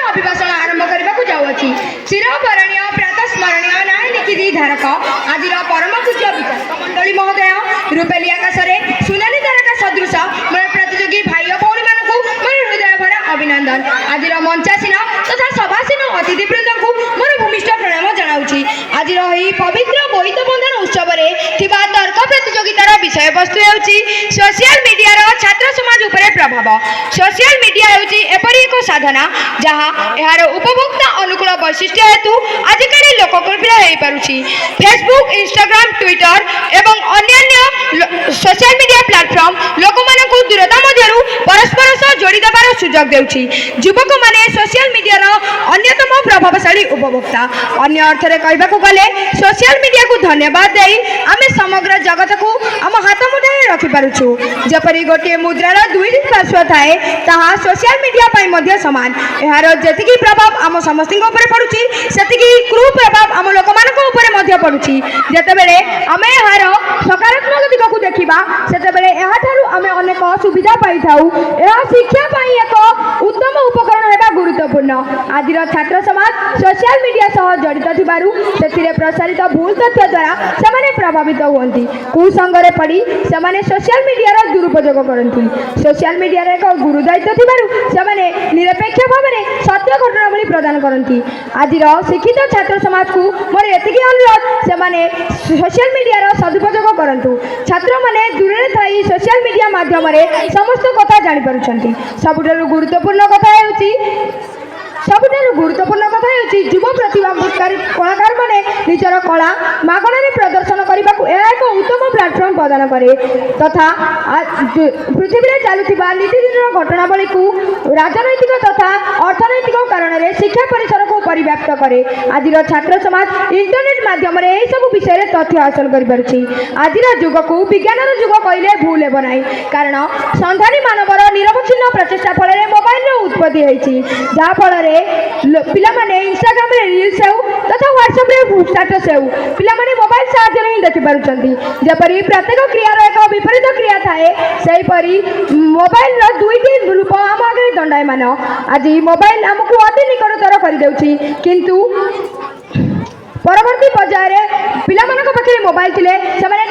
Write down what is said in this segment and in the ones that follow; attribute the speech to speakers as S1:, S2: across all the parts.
S1: अभिभाषण आरंभ करने को जाऊँगी। चिरपरणीय प्रातस्मरणीय न्याय नीति धारक आज परम पूज्य विचारक मंडली महोदय रूपेली आकाश सुनाली तारका सदृश मोर प्रतियोगी भाई भौणी मानू मोर हृदय भरा अभिनंदन। आज मंचासीन तथा सभासीन अतिथिवृंद को मोर भूमिष्ठ प्रणाम जनाऊँगी। आज पवित्र बोईत बंधन उत्सव तर्क प्रतियोगितार विषय वस्तु सोशल मीडिया छात्र समाज उपरे प्रभाव। सोशल मीडिया एपरी एक साधना जहाँ यार उपभोक्ता अनुकूल वैशिष्ट्य हेतु आजिकल लोकप्रिय हो पारुछि। फेसबुक, इंस्टाग्राम, ट्विटर एवं अन्य सोशल मीडिया प्लेटफॉर्म लोक मानकु दूरता मध्यरु परस्पर सह जोड़ी देबार सुजोग देउछि। युवक माने सोशल मीडिया अन्यतम प्रभावशाली उपभोक्ता। अन्य अर्थरे कहबाकू गले सोशल मीडिया को धन्यवाद देई आमे समग्र जगत को आम हाथ मुठारे रखि पारुछु। जपरि गोटे मुद्रार दुईटी पार्श्व थाए ताहा सोशल मीडिया पई मध्य समान। एहार जेतिकी प्रभाव आम समस्तिक ऊपर पडुछि सेतिकी कुप्रभाव आम लोक मानक ऊपर मध्य पडुछि। जेतेबेले आमे एहार सकारात्मक दिग को देखिबा सेतेबेले एहा थारु आमे अनेक सुविधा पाई थाउ। एहा शिक्षा पई एक उत्तम उपकरण हेबा गुरुत्वपूर्ण। आजिर छात्र समाज सोशल मीडिया सह जड़ित थिबारु सेतिरे प्रसारित भूल तथ्य द्वारा सेमाने प्रभावित होती। कुसंगरे पड़ी सेमाने सोशल मीडिया दुरुपयोग करती। सोशल मीडिया एक गुरु दायित्व थिबारु सेमाने निरपेक्ष भाव में सत्य घटनावली प्रदान करती। आजिर शिक्षित छात्र समाज को मोर एतिकी अनुरोध सेमाने सोशल मीडिया सदुपयोग करंतु। छात्र माने दूरे थाई सोशल मीडिया माध्यम समस्त कथा जानि पारुछंती। सबुठारु गुरुत्वपूर्ण कथा हेउची युव प्रतिभाकारी कलाकार माने निजर कला मागणार प्रदर्शन करने को एक उत्तम प्लाटफर्म प्रदान करे तथा पृथ्वी में चलुवा नीतिदिन घटनावली को राजनैतिक तथा अर्थनैतिक कारण में शिक्षा परिसर को परिव्याप्त करे। आज छात्र समाज इंटरनेट माध्यम सब विषय तथ्य हासिल कर। आज युग को विज्ञान युग कहले भूल हे ना, कारण संधानी मानवर निरवच्छिन्न प्रचेषा फल मोबाइल उत्पत्ति होती, जहाँफल पिला माने इंस्टाग्राम रे रील्स हेउ तथा व्हाट्सएप रे स्टेटस हेउ पिला माने मोबाइल साहाय्य रे देखि पारुछंती। जेपरि प्रत्येक क्रियार एक विपरीत क्रिया थाए सेही परि मोबाइल रो दुईटी रूप आम आगे दंडायमान। आज मोबाइल हमकु अति निकटतर कर देउछि, किंतु परवर्ती पर्याय पिला पाखे मोबाइल थे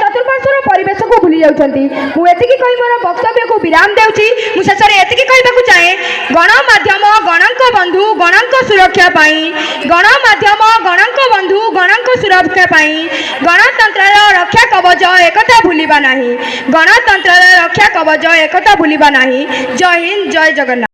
S1: चतुर्पार्श्वर परिवेश को भूली जाती। मुझे कही मोर वक्तव्य को विराम देउछि। मु शेषे एतिकी कहबाकू चाहे गणमाध्यम गणक बंधु गणक सुरक्षा पाई, गणमाध्यम गणक बंधु गणक सुरक्षा पाई गणतंत्र रक्षा कवच एकता भूलिबा नाही, गणतंत्र रक्षा कवच एकता भूलिबा नाही। जय हिंद, जय जगन्नाथ।